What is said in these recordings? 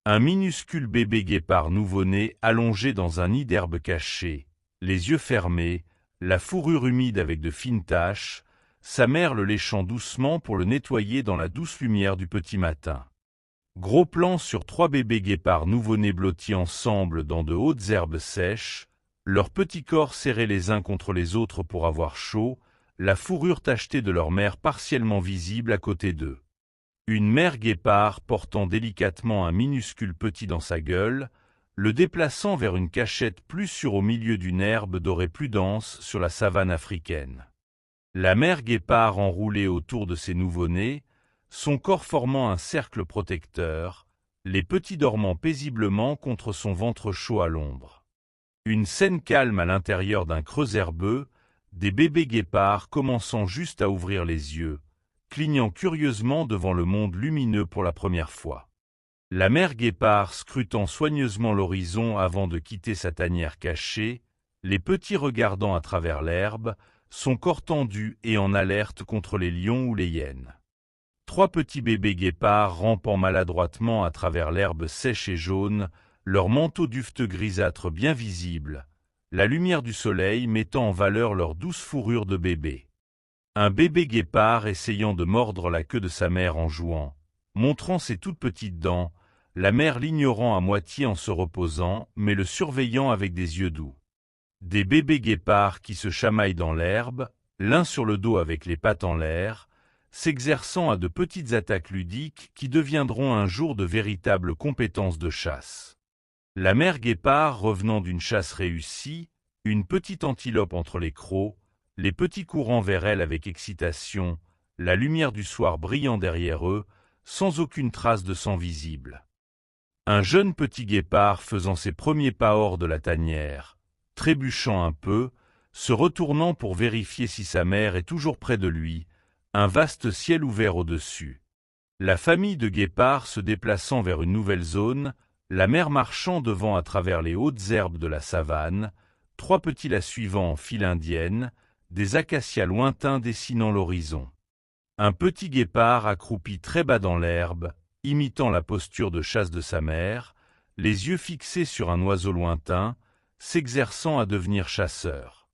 Un minuscule bébé guépard nouveau-né allongé dans un nid d'herbe cachée, les yeux fermés, la fourrure humide avec de fines taches, sa mère le léchant doucement pour le nettoyer dans la douce lumière du petit matin. Gros plan sur 3 bébés guépards nouveau-nés blottis ensemble dans de hautes herbes sèches, leurs petits corps serrés les uns contre les autres pour avoir chaud, la fourrure tachetée de leur mère partiellement visible à côté d'eux. Une mère guépard portant délicatement un minuscule petit dans sa gueule, le déplaçant vers une cachette plus sûre au milieu d'une herbe dorée plus dense sur la savane africaine. La mère guépard enroulée autour de ses nouveau-nés, son corps formant un cercle protecteur, les petits dormant paisiblement contre son ventre chaud à l'ombre. Une scène calme à l'intérieur d'un creux herbeux, des bébés guépards commençant juste à ouvrir les yeux, clignant curieusement devant le monde lumineux pour la première fois. La mère guépard scrutant soigneusement l'horizon avant de quitter sa tanière cachée, les petits regardant à travers l'herbe, son corps tendu et en alerte contre les lions ou les hyènes. 3 petits bébés guépards rampant maladroitement à travers l'herbe sèche et jaune, leur manteau dufteux grisâtre bien visible, la lumière du soleil mettant en valeur leur douce fourrure de bébé. Un bébé guépard essayant de mordre la queue de sa mère en jouant, montrant ses toutes petites dents, la mère l'ignorant à moitié en se reposant, mais le surveillant avec des yeux doux. Des bébés guépards qui se chamaillent dans l'herbe, l'un sur le dos avec les pattes en l'air, s'exerçant à de petites attaques ludiques qui deviendront un jour de véritables compétences de chasse. La mère guépard revenant d'une chasse réussie, une petite antilope entre les crocs, les petits courant vers elle avec excitation, la lumière du soir brillant derrière eux, sans aucune trace de sang visible. Un jeune petit guépard faisant ses premiers pas hors de la tanière, trébuchant un peu, se retournant pour vérifier si sa mère est toujours près de lui, un vaste ciel ouvert au-dessus. La famille de guépards se déplaçant vers une nouvelle zone, la mère marchant devant à travers les hautes herbes de la savane, 3 petits la suivant en file indienne, des acacias lointains dessinant l'horizon. Un petit guépard accroupi très bas dans l'herbe, imitant la posture de chasse de sa mère, les yeux fixés sur un oiseau lointain, s'exerçant à devenir chasseur.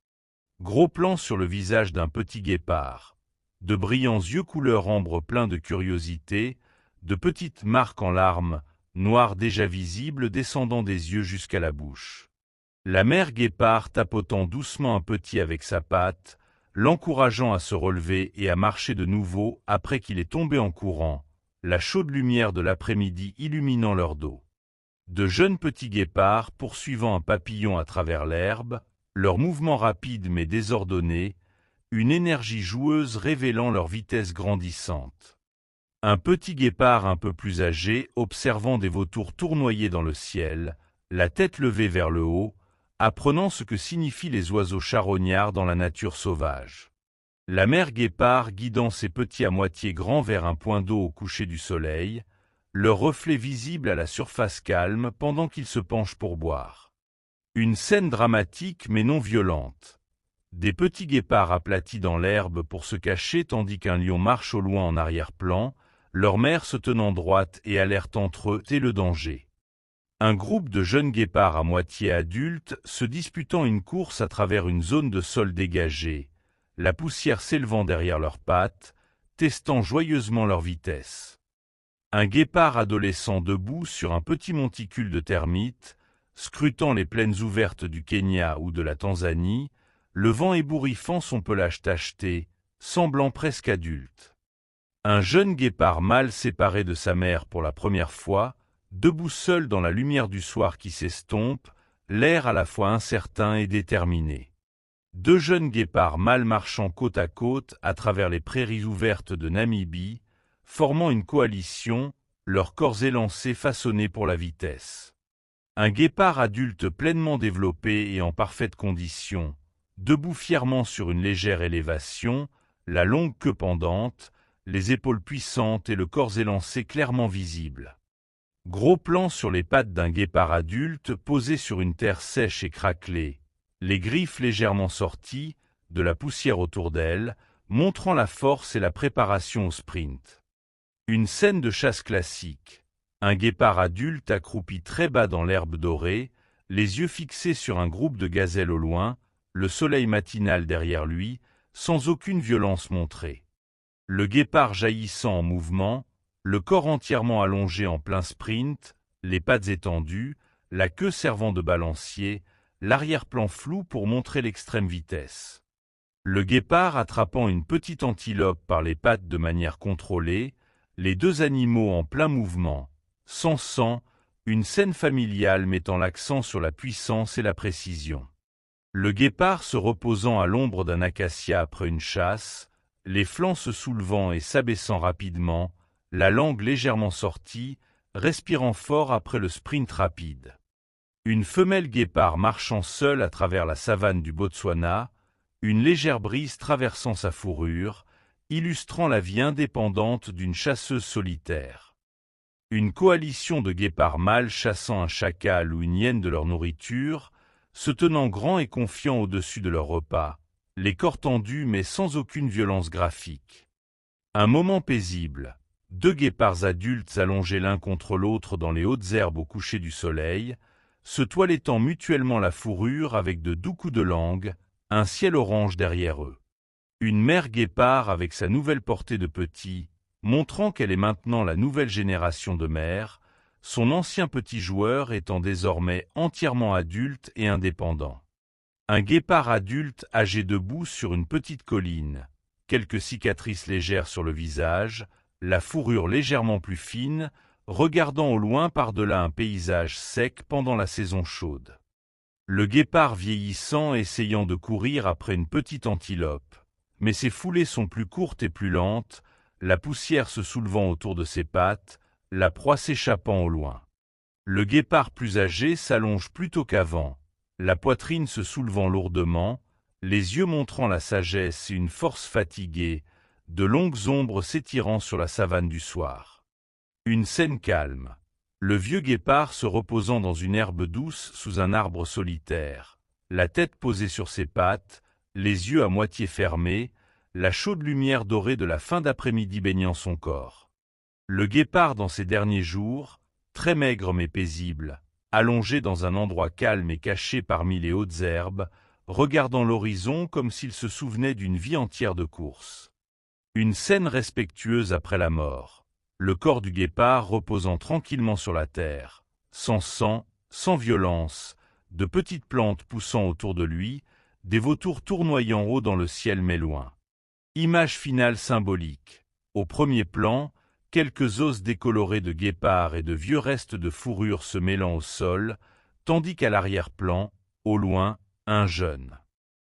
Gros plan sur le visage d'un petit guépard, de brillants yeux couleur ambre pleins de curiosité, de petites marques en larmes, noires déjà visibles descendant des yeux jusqu'à la bouche. La mère guépard tapotant doucement un petit avec sa patte, l'encourageant à se relever et à marcher de nouveau après qu'il est tombé en courant, la chaude lumière de l'après-midi illuminant leur dos. De jeunes petits guépards poursuivant un papillon à travers l'herbe, leurs mouvements rapides mais désordonnés, une énergie joueuse révélant leur vitesse grandissante. Un petit guépard un peu plus âgé observant des vautours tournoyer dans le ciel, la tête levée vers le haut, apprenant ce que signifient les oiseaux charognards dans la nature sauvage. La mère guépard guidant ses petits à moitié grands vers un point d'eau au coucher du soleil, leur reflet visible à la surface calme pendant qu'ils se penchent pour boire. Une scène dramatique mais non violente. Des petits guépards aplatis dans l'herbe pour se cacher tandis qu'un lion marche au loin en arrière-plan, leur mère se tenant droite et alerte entre eux et le danger. Un groupe de jeunes guépards à moitié adultes se disputant une course à travers une zone de sol dégagée, la poussière s'élevant derrière leurs pattes, testant joyeusement leur vitesse. Un guépard adolescent debout sur un petit monticule de termites, scrutant les plaines ouvertes du Kenya ou de la Tanzanie, le vent ébouriffant son pelage tacheté, semblant presque adulte. Un jeune guépard mâle séparé de sa mère pour la première fois, debout seul dans la lumière du soir qui s'estompe, l'air à la fois incertain et déterminé. 2 jeunes guépards mâles marchant côte à côte à travers les prairies ouvertes de Namibie, formant une coalition, leurs corps élancés façonnés pour la vitesse. Un guépard adulte pleinement développé et en parfaite condition, debout fièrement sur une légère élévation, la longue queue pendante, les épaules puissantes et le corps élancé clairement visible. Gros plan sur les pattes d'un guépard adulte posé sur une terre sèche et craquelée, les griffes légèrement sorties, de la poussière autour d'elle, montrant la force et la préparation au sprint. Une scène de chasse classique. Un guépard adulte accroupi très bas dans l'herbe dorée, les yeux fixés sur un groupe de gazelles au loin, le soleil matinal derrière lui, sans aucune violence montrée. Le guépard jaillissant en mouvement, le corps entièrement allongé en plein sprint, les pattes étendues, la queue servant de balancier, l'arrière-plan flou pour montrer l'extrême vitesse. Le guépard attrapant une petite antilope par les pattes de manière contrôlée, les deux animaux en plein mouvement, sans sang, une scène familiale mettant l'accent sur la puissance et la précision. Le guépard se reposant à l'ombre d'un acacia après une chasse, les flancs se soulevant et s'abaissant rapidement, la langue légèrement sortie, respirant fort après le sprint rapide. Une femelle guépard marchant seule à travers la savane du Botswana, une légère brise traversant sa fourrure, illustrant la vie indépendante d'une chasseuse solitaire. Une coalition de guépards mâles chassant un chacal ou une hyène de leur nourriture, se tenant grands et confiants au-dessus de leur repas, les corps tendus mais sans aucune violence graphique. Un moment paisible, deux guépards adultes allongés l'un contre l'autre dans les hautes herbes au coucher du soleil, se toilettant mutuellement la fourrure avec de doux coups de langue, un ciel orange derrière eux. Une mère guépard avec sa nouvelle portée de petits, montrant qu'elle est maintenant la nouvelle génération de mères, son ancien petit joueur étant désormais entièrement adulte et indépendant. Un guépard adulte âgé debout sur une petite colline, quelques cicatrices légères sur le visage, la fourrure légèrement plus fine, regardant au loin par-delà un paysage sec pendant la saison chaude. Le guépard vieillissant essayant de courir après une petite antilope, mais ses foulées sont plus courtes et plus lentes, la poussière se soulevant autour de ses pattes, la proie s'échappant au loin. Le guépard plus âgé s'allonge plutôt qu'avant, la poitrine se soulevant lourdement, les yeux montrant la sagesse et une force fatiguée, de longues ombres s'étirant sur la savane du soir. Une scène calme. Le vieux guépard se reposant dans une herbe douce sous un arbre solitaire, la tête posée sur ses pattes, les yeux à moitié fermés, la chaude lumière dorée de la fin d'après-midi baignant son corps. Le guépard dans ses derniers jours, très maigre mais paisible, allongé dans un endroit calme et caché parmi les hautes herbes, regardant l'horizon comme s'il se souvenait d'une vie entière de course. Une scène respectueuse après la mort. Le corps du guépard reposant tranquillement sur la terre, sans sang, sans violence, de petites plantes poussant autour de lui, des vautours tournoyant haut dans le ciel mais loin. Image finale symbolique. Au premier plan, quelques os décolorés de guépard et de vieux restes de fourrure se mêlant au sol, tandis qu'à l'arrière-plan, au loin, un jeune.